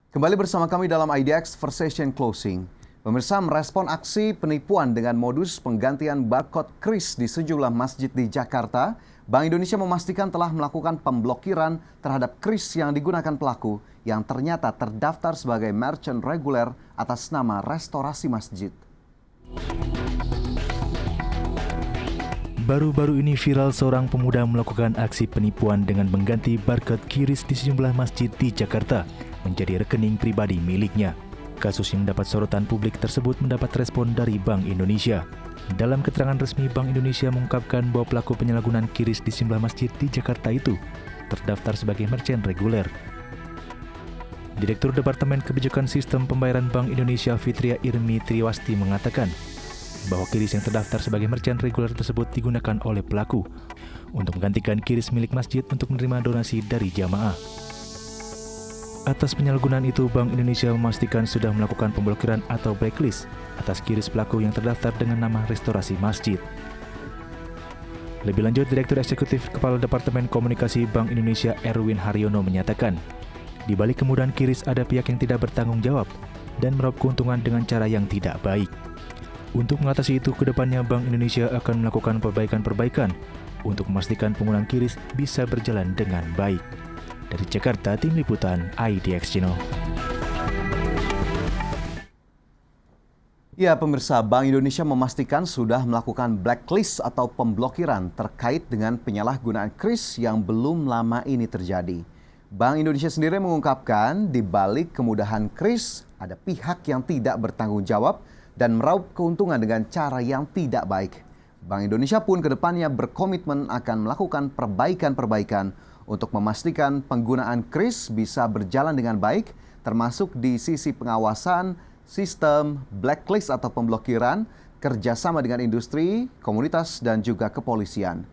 Kembali bersama kami dalam IDX Versation Closing. Pemirsa merespon aksi penipuan dengan modus penggantian barcode kris di sejumlah masjid di Jakarta. Bank Indonesia memastikan telah melakukan pemblokiran terhadap kris yang digunakan pelaku yang ternyata terdaftar sebagai merchant reguler atas nama restorasi masjid. Baru-baru ini viral seorang pemuda melakukan aksi penipuan dengan mengganti barcode QRIS di sejumlah masjid di Jakarta menjadi rekening pribadi miliknya. Kasus yang mendapat sorotan publik tersebut mendapat respon dari Bank Indonesia. Dalam keterangan resmi, Bank Indonesia mengungkapkan bahwa pelaku penyalahgunaan QRIS di sejumlah masjid di Jakarta itu terdaftar sebagai merchant reguler. Direktur Departemen Kebijakan Sistem Pembayaran Bank Indonesia Fitria Irmi Triwasti mengatakan bahwa QRIS yang terdaftar sebagai merchant reguler tersebut digunakan oleh pelaku untuk menggantikan QRIS milik masjid untuk menerima donasi dari jamaah. Atas penyalahgunaan itu, Bank Indonesia memastikan sudah melakukan pemblokiran atau blacklist atas QRIS pelaku yang terdaftar dengan nama restorasi masjid. Lebih lanjut, Direktur Eksekutif Kepala Departemen Komunikasi Bank Indonesia Erwin Haryono menyatakan, di balik kemudahan QRIS ada pihak yang tidak bertanggung jawab dan meraup keuntungan dengan cara yang tidak baik. Untuk mengatasi itu, kedepannya Bank Indonesia akan melakukan perbaikan-perbaikan untuk memastikan penggunaan QRIS bisa berjalan dengan baik. Dari Jakarta, Tim Liputan IDX Channel. Ya, pemirsa, Bank Indonesia memastikan sudah melakukan blacklist atau pemblokiran terkait dengan penyalahgunaan QRIS yang belum lama ini terjadi. Bank Indonesia sendiri mengungkapkan di balik kemudahan QRIS ada pihak yang tidak bertanggung jawab dan meraup keuntungan dengan cara yang tidak baik. Bank Indonesia pun kedepannya berkomitmen akan melakukan perbaikan-perbaikan untuk memastikan penggunaan QRIS bisa berjalan dengan baik, termasuk di sisi pengawasan, sistem, blacklist atau pemblokiran, kerjasama dengan industri, komunitas, dan juga kepolisian.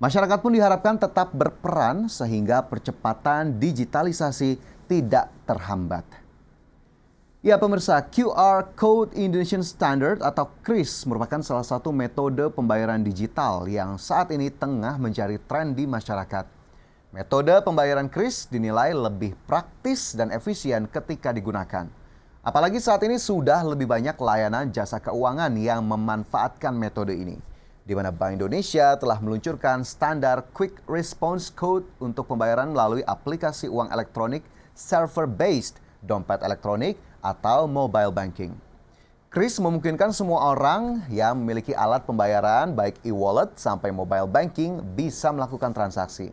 Masyarakat pun diharapkan tetap berperan sehingga percepatan digitalisasi tidak terhambat. Ya pemirsa, QR Code Indonesian Standard atau QRIS merupakan salah satu metode pembayaran digital yang saat ini tengah menjadi tren di masyarakat. Metode pembayaran QRIS dinilai lebih praktis dan efisien ketika digunakan. Apalagi saat ini sudah lebih banyak layanan jasa keuangan yang memanfaatkan metode ini, di mana Bank Indonesia telah meluncurkan standar Quick Response Code untuk pembayaran melalui aplikasi uang elektronik server-based, dompet elektronik, atau mobile banking. QRIS memungkinkan semua orang yang memiliki alat pembayaran baik e-wallet sampai mobile banking bisa melakukan transaksi.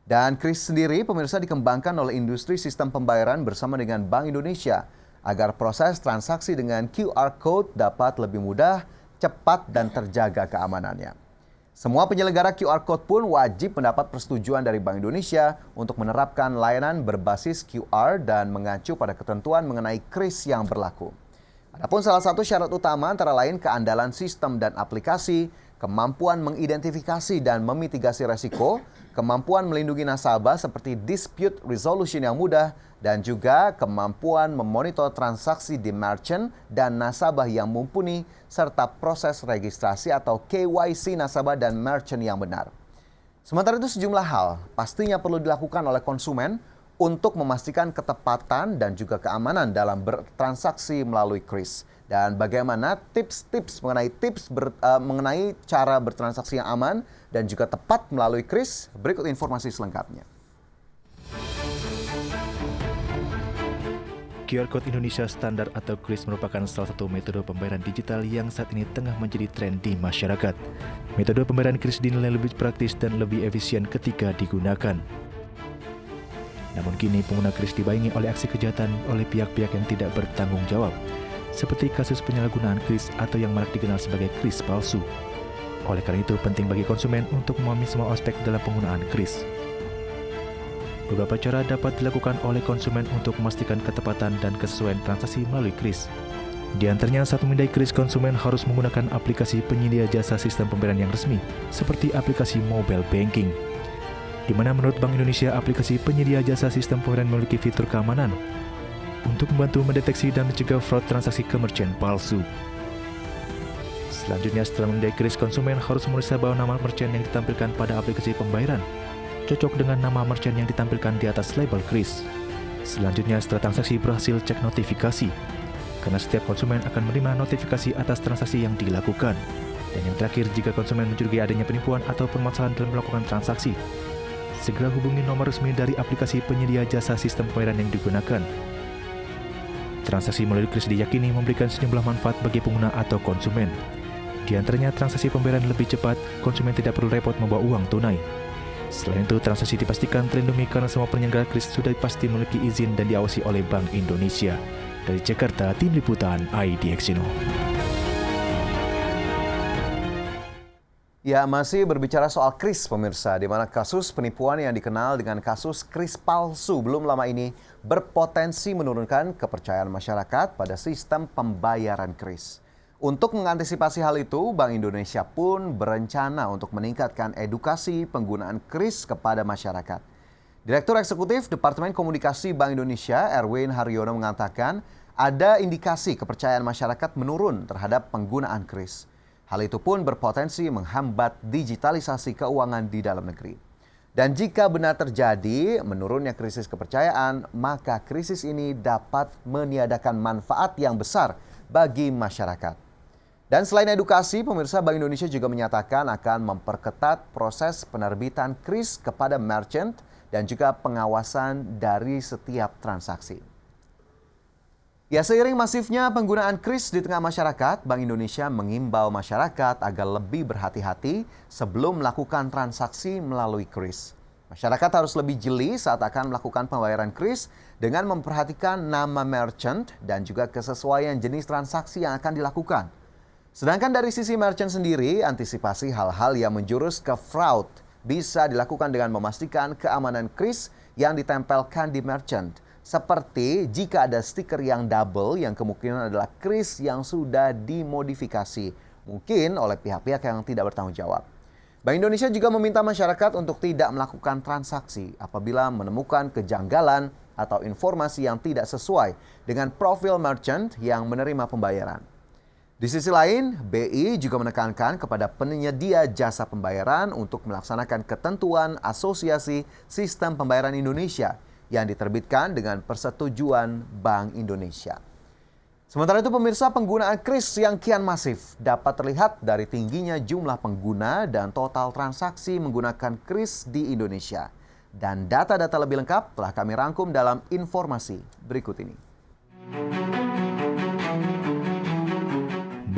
Dan QRIS sendiri pemirsa dikembangkan oleh industri sistem pembayaran bersama dengan Bank Indonesia agar proses transaksi dengan QR Code dapat lebih mudah, cepat, dan terjaga keamanannya. Semua penyelenggara QR Code pun wajib mendapat persetujuan dari Bank Indonesia untuk menerapkan layanan berbasis QR dan mengacu pada ketentuan mengenai QRIS yang berlaku. Adapun salah satu syarat utama antara lain keandalan sistem dan aplikasi, kemampuan mengidentifikasi dan memitigasi resiko, kemampuan melindungi nasabah seperti dispute resolution yang mudah, dan juga kemampuan memonitor transaksi di merchant dan nasabah yang mumpuni, serta proses registrasi atau KYC nasabah dan merchant yang benar. Sementara itu sejumlah hal pastinya perlu dilakukan oleh konsumen untuk memastikan ketepatan dan juga keamanan dalam bertransaksi melalui QRIS. Dan bagaimana tips-tips mengenai cara bertransaksi yang aman dan juga tepat melalui QRIS, berikut informasi selengkapnya. QR Code Indonesia Standard atau QRIS merupakan salah satu metode pembayaran digital yang saat ini tengah menjadi tren di masyarakat. Metode pembayaran QRIS dinilai lebih praktis dan lebih efisien ketika digunakan. Namun kini pengguna QRIS dibayangi oleh aksi kejahatan oleh pihak-pihak yang tidak bertanggung jawab, seperti kasus penyalahgunaan QRIS atau yang marak dikenal sebagai QRIS palsu. Oleh karena itu penting bagi konsumen untuk memahami semua aspek dalam penggunaan QRIS. Beberapa cara dapat dilakukan oleh konsumen untuk memastikan ketepatan dan kesesuaian transaksi melalui QRIS. Di antaranya, saat memindai QRIS, konsumen harus menggunakan aplikasi penyedia jasa sistem pembayaran yang resmi, seperti aplikasi mobile banking. Di mana menurut Bank Indonesia, aplikasi penyedia jasa sistem pembayaran memiliki fitur keamanan untuk membantu mendeteksi dan mencegah fraud transaksi ke merchant palsu. Selanjutnya, setelah memindai QRIS, konsumen harus memeriksa bahwa nama merchant yang ditampilkan pada aplikasi pembayaran cocok dengan nama merchant yang ditampilkan di atas label QRIS. Selanjutnya, setelah transaksi berhasil, cek notifikasi, karena setiap konsumen akan menerima notifikasi atas transaksi yang dilakukan. Dan yang terakhir, jika konsumen mencurigai adanya penipuan atau permasalahan dalam melakukan transaksi, segera hubungi nomor resmi dari aplikasi penyedia jasa sistem pembayaran yang digunakan. Transaksi melalui kris diyakini memberikan sejumlah manfaat bagi pengguna atau konsumen. Di antaranya, transaksi pembayaran lebih cepat, konsumen tidak perlu repot membawa uang tunai. Selain itu, transaksi dipastikan terlindungi karena semua penyelenggara kris sudah pasti memiliki izin dan diawasi oleh Bank Indonesia. Dari Jakarta, Tim Liputan IDXino. Ya, masih berbicara soal kris pemirsa, di mana kasus penipuan yang dikenal dengan kasus kris palsu belum lama ini berpotensi menurunkan kepercayaan masyarakat pada sistem pembayaran kris. Untuk mengantisipasi hal itu, Bank Indonesia pun berencana untuk meningkatkan edukasi penggunaan kris kepada masyarakat. Direktur Eksekutif Departemen Komunikasi Bank Indonesia, Erwin Haryono, mengatakan ada indikasi kepercayaan masyarakat menurun terhadap penggunaan kris. Hal itu pun berpotensi menghambat digitalisasi keuangan di dalam negeri. Dan jika benar terjadi menurunnya krisis kepercayaan, maka krisis ini dapat meniadakan manfaat yang besar bagi masyarakat. Dan selain edukasi, pemirsa, Bank Indonesia juga menyatakan akan memperketat proses penerbitan kris kepada merchant dan juga pengawasan dari setiap transaksi. Ya, seiring masifnya penggunaan kris di tengah masyarakat, Bank Indonesia mengimbau masyarakat agar lebih berhati-hati sebelum melakukan transaksi melalui kris. Masyarakat harus lebih jeli saat akan melakukan pembayaran kris dengan memperhatikan nama merchant dan juga kesesuaian jenis transaksi yang akan dilakukan. Sedangkan dari sisi merchant sendiri, antisipasi hal-hal yang menjurus ke fraud bisa dilakukan dengan memastikan keamanan kris yang ditempelkan di merchant. Seperti jika ada stiker yang double yang kemungkinan adalah kris yang sudah dimodifikasi, mungkin oleh pihak-pihak yang tidak bertanggung jawab. Bank Indonesia juga meminta masyarakat untuk tidak melakukan transaksi apabila menemukan kejanggalan atau informasi yang tidak sesuai dengan profil merchant yang menerima pembayaran. Di sisi lain, BI juga menekankan kepada penyedia jasa pembayaran untuk melaksanakan ketentuan Asosiasi Sistem Pembayaran Indonesia yang diterbitkan dengan persetujuan Bank Indonesia. Sementara itu, pemirsa, penggunaan kris yang kian masif dapat terlihat dari tingginya jumlah pengguna dan total transaksi menggunakan kris di Indonesia. Dan data-data lebih lengkap telah kami rangkum dalam informasi berikut ini.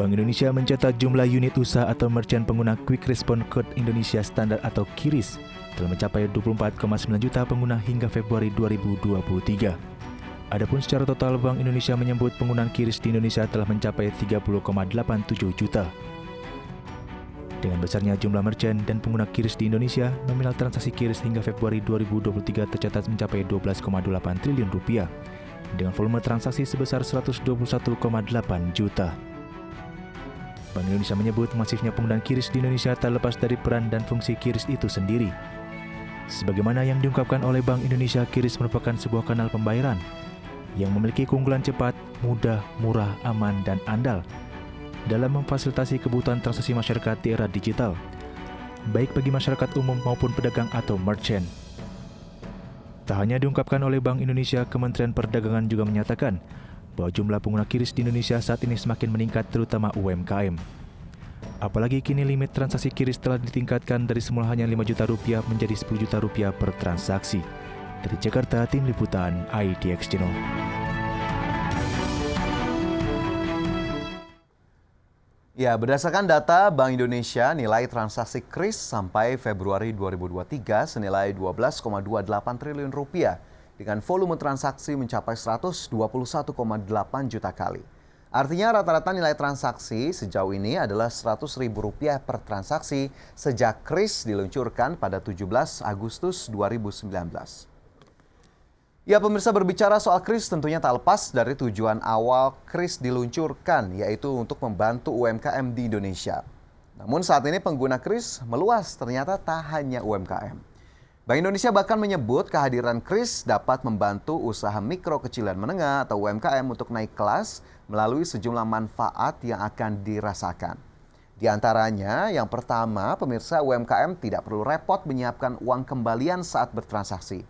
Bank Indonesia mencatat jumlah unit usaha atau merchant pengguna Quick Response Code Indonesia Standar atau QRIS telah mencapai 24,9 juta pengguna hingga Februari 2023. Adapun secara total, Bank Indonesia menyebut penggunaan QRIS di Indonesia telah mencapai 30,87 juta. Dengan besarnya jumlah merchant dan pengguna QRIS di Indonesia, nominal transaksi QRIS hingga Februari 2023 tercatat mencapai 12,8 triliun rupiah dengan volume transaksi sebesar 121,8 juta. Bank Indonesia menyebut masifnya penggunaan QRIS di Indonesia tak lepas dari peran dan fungsi QRIS itu sendiri. Sebagaimana yang diungkapkan oleh Bank Indonesia, QRIS merupakan sebuah kanal pembayaran yang memiliki keunggulan cepat, mudah, murah, aman, dan andal dalam memfasilitasi kebutuhan transaksi masyarakat di era digital, baik bagi masyarakat umum maupun pedagang atau merchant. Tak hanya diungkapkan oleh Bank Indonesia, Kementerian Perdagangan juga menyatakan bahwa jumlah pengguna QRIS di Indonesia saat ini semakin meningkat, terutama UMKM. Apalagi kini limit transaksi QRIS telah ditingkatkan dari semula hanya 5 juta rupiah menjadi 10 juta rupiah per transaksi. Dari Jakarta, Tim Liputan IDX Channel. Ya, berdasarkan data Bank Indonesia, nilai transaksi QRIS sampai Februari 2023 senilai 12,28 triliun rupiah dengan volume transaksi mencapai 121,8 juta kali. Artinya rata-rata nilai transaksi sejauh ini adalah Rp100.000 per transaksi sejak QRIS diluncurkan pada 17 Agustus 2019. Ya, pemirsa, berbicara soal QRIS tentunya tak lepas dari tujuan awal QRIS diluncurkan, yaitu untuk membantu UMKM di Indonesia. Namun saat ini pengguna QRIS meluas, ternyata tak hanya UMKM. Bank Indonesia bahkan menyebut kehadiran QRIS dapat membantu usaha mikro, kecil, dan menengah atau UMKM untuk naik kelas melalui sejumlah manfaat yang akan dirasakan. Di antaranya, yang pertama, pemirsa, UMKM tidak perlu repot menyiapkan uang kembalian saat bertransaksi.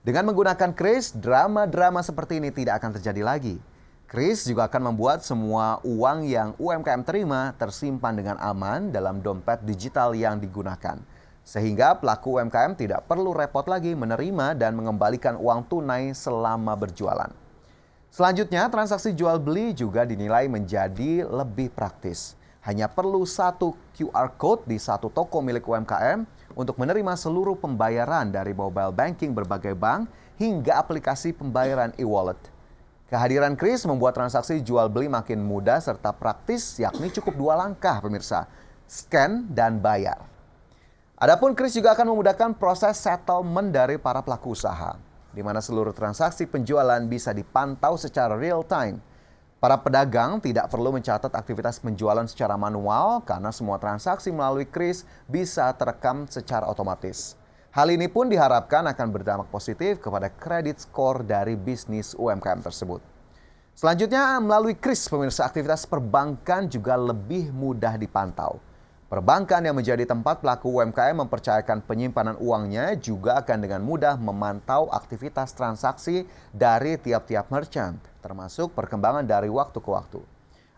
Dengan menggunakan kris, drama-drama seperti ini tidak akan terjadi lagi. Kris juga akan membuat semua uang yang UMKM terima tersimpan dengan aman dalam dompet digital yang digunakan. Sehingga pelaku UMKM tidak perlu repot lagi menerima dan mengembalikan uang tunai selama berjualan. Selanjutnya, transaksi jual beli juga dinilai menjadi lebih praktis. Hanya perlu satu QR code di satu toko milik UMKM untuk menerima seluruh pembayaran dari mobile banking berbagai bank hingga aplikasi pembayaran e-wallet. Kehadiran kris membuat transaksi jual beli makin mudah serta praktis, yakni cukup 2 langkah pemirsa, scan dan bayar. Adapun kris juga akan memudahkan proses settlement dari para pelaku usaha, di mana seluruh transaksi penjualan bisa dipantau secara real time. Para pedagang tidak perlu mencatat aktivitas penjualan secara manual karena semua transaksi melalui kris bisa terekam secara otomatis. Hal ini pun diharapkan akan berdampak positif kepada kredit skor dari bisnis UMKM tersebut. Selanjutnya, melalui kris, pemirsa, aktivitas perbankan juga lebih mudah dipantau. Perbankan yang menjadi tempat pelaku UMKM mempercayakan penyimpanan uangnya juga akan dengan mudah memantau aktivitas transaksi dari tiap-tiap merchant, termasuk perkembangan dari waktu ke waktu.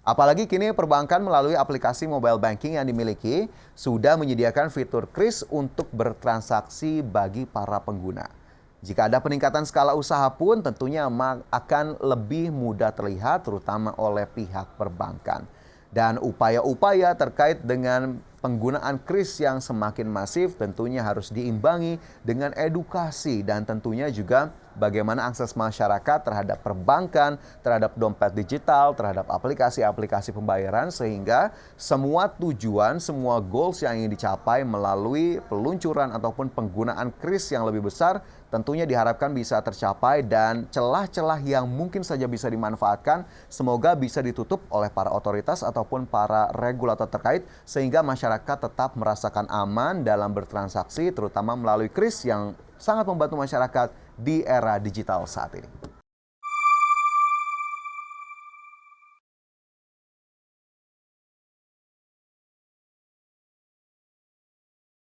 Apalagi kini perbankan melalui aplikasi mobile banking yang dimiliki sudah menyediakan fitur kris untuk bertransaksi bagi para pengguna. Jika ada peningkatan skala usaha pun tentunya akan lebih mudah terlihat terutama oleh pihak perbankan. Dan upaya-upaya terkait dengan penggunaan kris yang semakin masif tentunya harus diimbangi dengan edukasi dan tentunya juga bagaimana akses masyarakat terhadap perbankan, terhadap dompet digital, terhadap aplikasi-aplikasi pembayaran sehingga semua tujuan, semua goals yang ingin dicapai melalui peluncuran ataupun penggunaan kris yang lebih besar tentunya diharapkan bisa tercapai dan celah-celah yang mungkin saja bisa dimanfaatkan semoga bisa ditutup oleh para otoritas ataupun para regulator terkait sehingga masyarakat tetap merasakan aman dalam bertransaksi terutama melalui kris yang sangat membantu masyarakat di era digital saat ini.